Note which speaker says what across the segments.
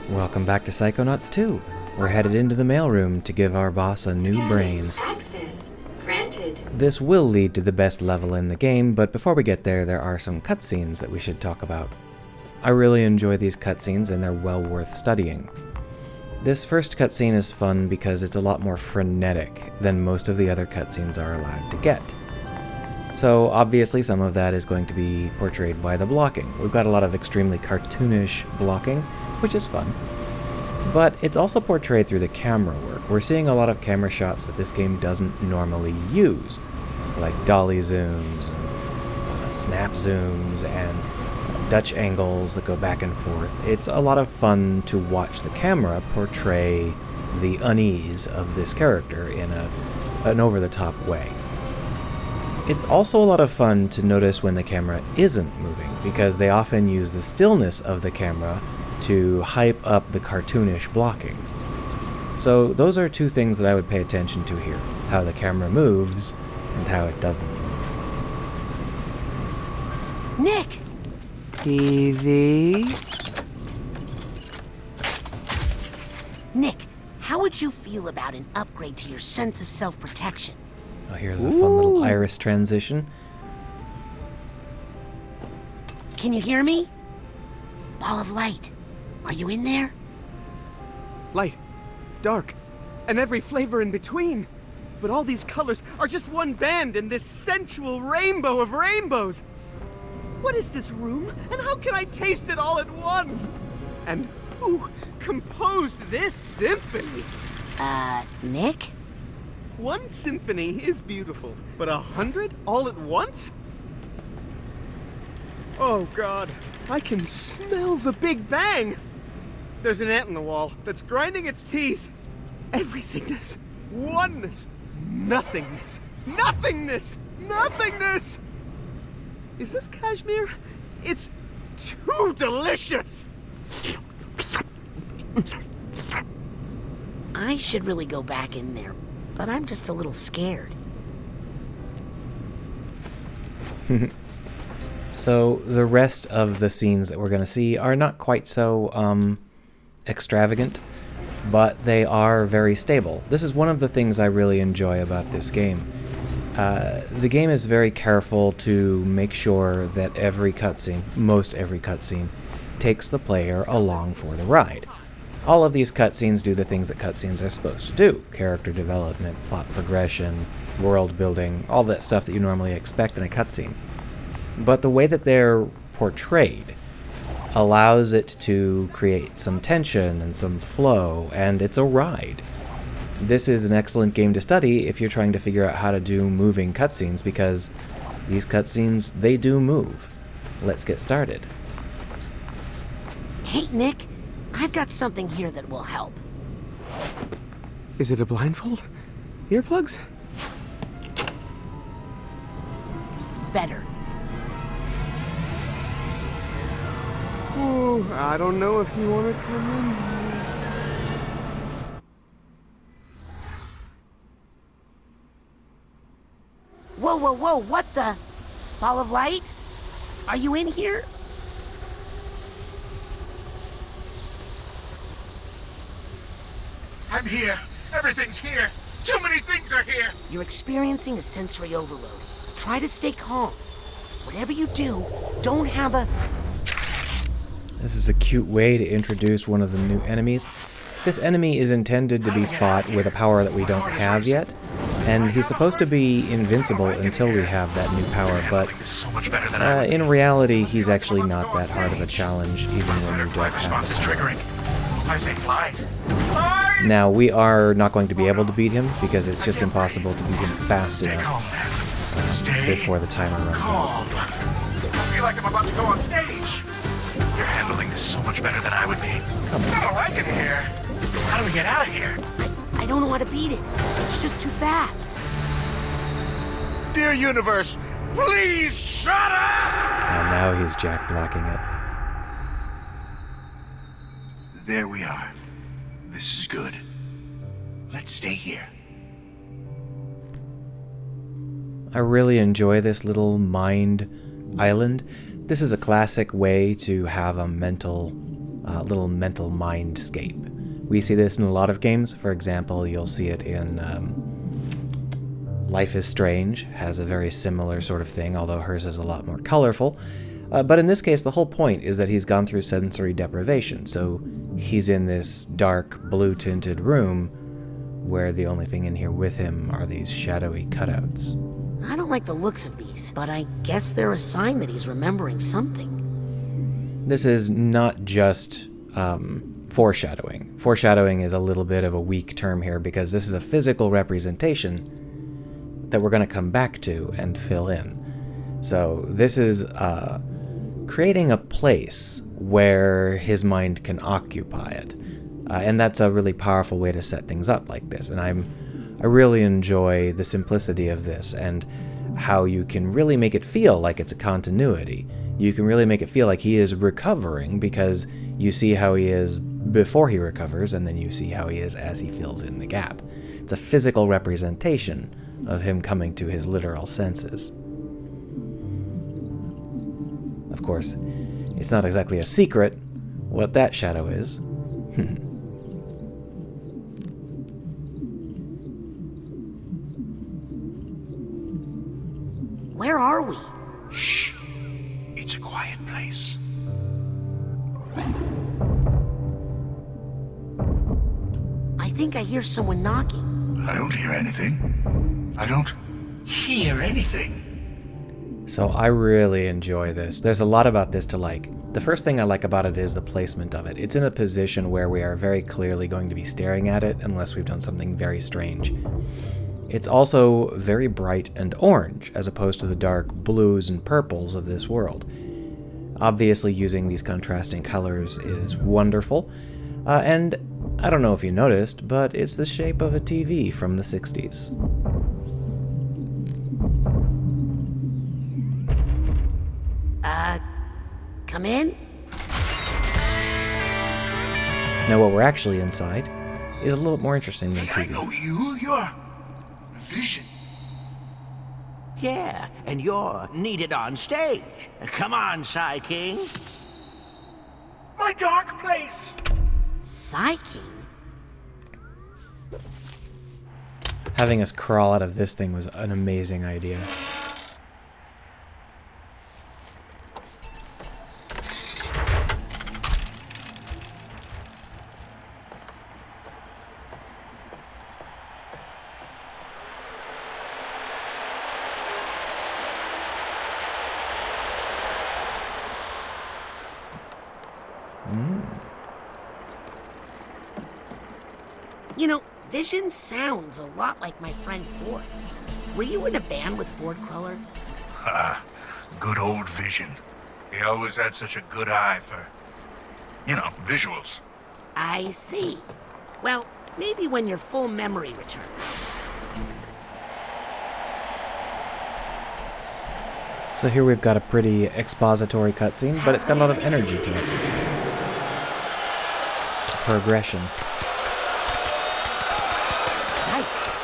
Speaker 1: Welcome back to Psychonauts 2. We're headed into the mailroom to give our boss a new brain.
Speaker 2: Access granted.
Speaker 1: This will lead to the best level in the game, but before we get there are some cutscenes that we should talk about. I really enjoy these cutscenes and they're well worth studying. This first cutscene is fun because it's a lot more frenetic than most of the other cutscenes are allowed to get. So obviously some of that is going to be portrayed by the blocking. We've got a lot of extremely cartoonish blocking, which is fun. But it's also portrayed through the camera work. We're seeing a lot of camera shots that this game doesn't normally use, like dolly zooms, and snap zooms, and Dutch angles that go back and forth. It's a lot of fun to watch the camera portray the unease of this character in an over-the-top way. It's also a lot of fun to notice when the camera isn't moving, because they often use the stillness of the camera to hype up the cartoonish blocking. So those are two things that I would pay attention to here, how the camera moves and how it doesn't move.
Speaker 3: Nick!
Speaker 1: TV?
Speaker 3: Nick, how would you feel about an upgrade to your sense of self-protection?
Speaker 1: Oh, here's a fun little iris transition.
Speaker 3: Can you hear me? Ball of light. Are you in there?
Speaker 4: Light, dark, and every flavor in between. But all these colors are just one band in this sensual rainbow of rainbows. What is this room, and how can I taste it all at once? And who composed this symphony?
Speaker 3: Nick?
Speaker 4: One symphony is beautiful, but 100 all at once? Oh God, I can smell the Big Bang! There's an ant in the wall that's grinding its teeth. Everythingness, oneness, nothingness, nothingness, nothingness! Is this cashmere? It's too delicious!
Speaker 3: I should really go back in there, but I'm just a little scared.
Speaker 1: So the rest of the scenes that we're going to see are not quite so extravagant, but they are very stable. This is one of the things I really enjoy about this game. The game is very careful to make sure that every cutscene, most every cutscene, takes the player along for the ride. All of these cutscenes do the things that cutscenes are supposed to do. Character development, plot progression, world building, all that stuff that you normally expect in a cutscene. But the way that they're portrayed allows it to create some tension and some flow, and it's a ride. This is an excellent game to study if you're trying to figure out how to do moving cutscenes, because these cutscenes, they do move. Let's get started.
Speaker 3: Hey, Nick, I've got something here that will help.
Speaker 4: Is it a blindfold? Earplugs?
Speaker 3: Better.
Speaker 4: Oh, I don't know if you want to come in.
Speaker 3: Whoa, whoa, whoa, what the? Ball of light? Are you in here?
Speaker 5: I'm here. Everything's here. Too many things are here.
Speaker 3: You're experiencing a sensory overload. Try to stay calm. Whatever you do, don't have a...
Speaker 1: This is a cute way to introduce one of the new enemies. This enemy is intended to be fought with a power that we don't have yet, and he's supposed to be invincible until we have that new power, but in reality he's actually not that hard of a challenge, even when you don't have the power.
Speaker 5: I say flight.
Speaker 1: Now, we are not going to be able to beat him, because it's just impossible to beat him fast enough before the timer runs out.
Speaker 5: I feel like I'm about to go on stage. You're handling this so much better than I would be. I don't like it here. How do we get out of here?
Speaker 3: I don't know how to beat it. It's just too fast.
Speaker 5: Dear universe, please shut up!
Speaker 1: And now he's Jack Blacking it.
Speaker 5: There we are. This is good. Let's stay here.
Speaker 1: I really enjoy this little mind island. This is a classic way to have a mental little mental mindscape. We see this in a lot of games. For example, you'll see it in Life is Strange, has a very similar sort of thing, although hers is a lot more colorful. But in this case, the whole point is that he's gone through sensory deprivation, so he's in this dark, blue-tinted room where the only thing in here with him are these shadowy cutouts.
Speaker 3: I don't like the looks of these, but I guess they're a sign that he's remembering something.
Speaker 1: This is not just foreshadowing. Foreshadowing is a little bit of a weak term here because this is a physical representation that we're going to come back to and fill in. So this is creating a place where his mind can occupy it. And that's a really powerful way to set things up like this. And I really enjoy the simplicity of this and how you can really make it feel like it's a continuity. You can really make it feel like he is recovering because you see how he is before he recovers, and then you see how he is as he fills in the gap. It's a physical representation of him coming to his literal senses. Of course, it's not exactly a secret what that shadow is.
Speaker 3: Where are we?
Speaker 5: Shh. It's a quiet place.
Speaker 3: I think I hear someone knocking.
Speaker 5: I don't hear anything. I don't hear anything.
Speaker 1: So I really enjoy this. There's a lot about this to like. The first thing I like about it is the placement of it. It's in a position where we are very clearly going to be staring at it unless we've done something very strange. It's also very bright and orange, as opposed to the dark blues and purples of this world. Obviously, using these contrasting colors is wonderful, and I don't know if you noticed, but it's the shape of a TV from the 60s.
Speaker 3: Come in?
Speaker 1: Now, what we're actually inside is a little more interesting than
Speaker 5: I
Speaker 1: TV.
Speaker 5: know you. You're Vision.
Speaker 6: Yeah, and you're needed on stage. Come on, Psy King.
Speaker 4: My dark place!
Speaker 3: Psyche?
Speaker 1: Having us crawl out of this thing was an amazing idea.
Speaker 3: You know, Vision sounds a lot like my friend Ford. Were you in a band with Ford Cruller?
Speaker 5: Good old Vision. He always had such a good eye for, visuals.
Speaker 3: I see. Well, maybe when your full memory returns.
Speaker 1: So here we've got a pretty expository cutscene, but it's got a lot of energy to it. Progression.
Speaker 3: Nice.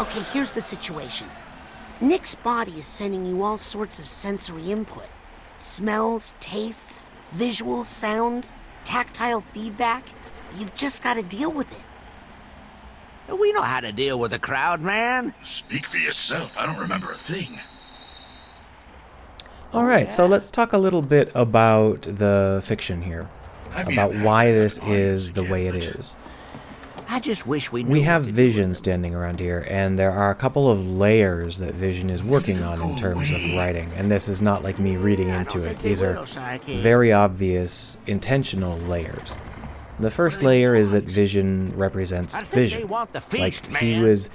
Speaker 3: Okay, here's the situation. Nick's body is sending you all sorts of sensory input. Smells, tastes, visuals, sounds, tactile feedback. You've just got to deal with it.
Speaker 6: We know how to deal with a crowd, man.
Speaker 5: Speak for yourself. I don't remember a thing.
Speaker 1: Alright, so let's talk a little bit about the fiction here. About why this is the way it is.
Speaker 6: I just wish we knew.
Speaker 1: We have
Speaker 6: what to do
Speaker 1: Vision
Speaker 6: with
Speaker 1: standing around here, and there are a couple of layers that Vision is working on in terms of writing. And this is not like me reading
Speaker 6: them.
Speaker 1: into
Speaker 6: I don't
Speaker 1: it.
Speaker 6: think they
Speaker 1: These are
Speaker 6: will, Psyche.
Speaker 1: very obvious, intentional layers. The first layer is that Vision represents
Speaker 6: I think
Speaker 1: vision.
Speaker 6: they want the feast,
Speaker 1: Like he
Speaker 6: man.
Speaker 1: was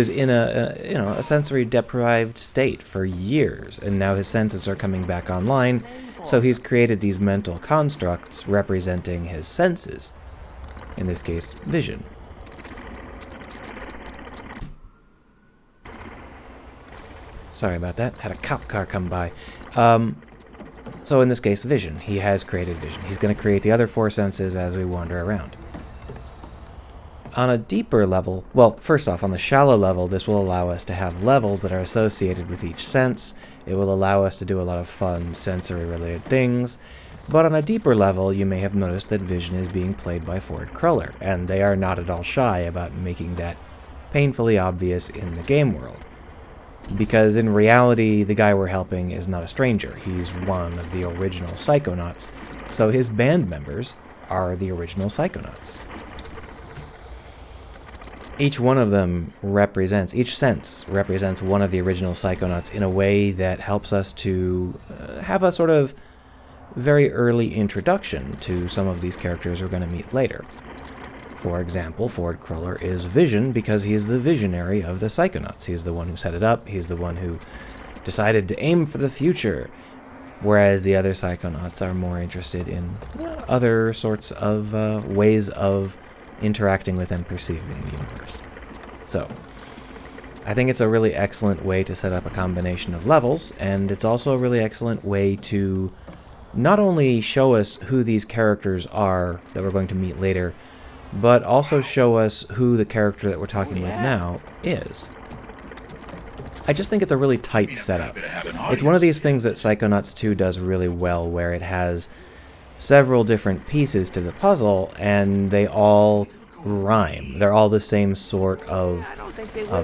Speaker 1: in a sensory deprived state for years, and now his senses are coming back online. So he's created these mental constructs representing his senses. In this case, vision. Sorry about that. Had a cop car come by. So in this case, vision. He has created vision. He's going to create the other four senses as we wander around. On a deeper level, well, first off, on the shallow level, this will allow us to have levels that are associated with each sense. It will allow us to do a lot of fun sensory-related things. But on a deeper level, you may have noticed that Vision is being played by Ford Cruller, and they are not at all shy about making that painfully obvious in the game world. Because in reality, the guy we're helping is not a stranger. He's one of the original Psychonauts, so his band members are the original Psychonauts. Each one of them represents, each sense represents one of the original Psychonauts in a way that helps us to have a sort of very early introduction to some of these characters we're going to meet later. For example, Ford Cruller is Vision because he is the visionary of the Psychonauts. He's the one who set it up, he's the one who decided to aim for the future, whereas the other Psychonauts are more interested in other sorts of ways of interacting with and perceiving the universe. So, I think it's a really excellent way to set up a combination of levels, and it's also a really excellent way to not only show us who these characters are that we're going to meet later, but also show us who the character that we're talking with now is. I just think it's a really tight setup. It's one of these things that Psychonauts 2 does really well, where it has several different pieces to the puzzle, and they all rhyme. They're all the same sort of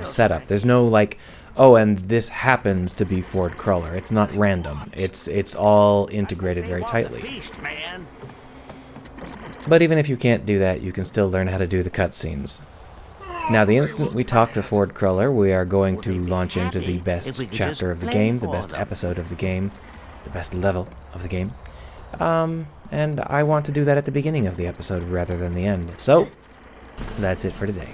Speaker 1: setup. There's no like, oh, and this happens to be Ford Cruller. It's not random. It's all integrated very tightly. But even if you can't do that, you can still learn how to do the cutscenes. Now, the instant we talk to Ford Cruller, we are going to launch into the best chapter of the game, the best episode of the game, the best level of the game. And I want to do that at the beginning of the episode rather than the end. So, that's it for today.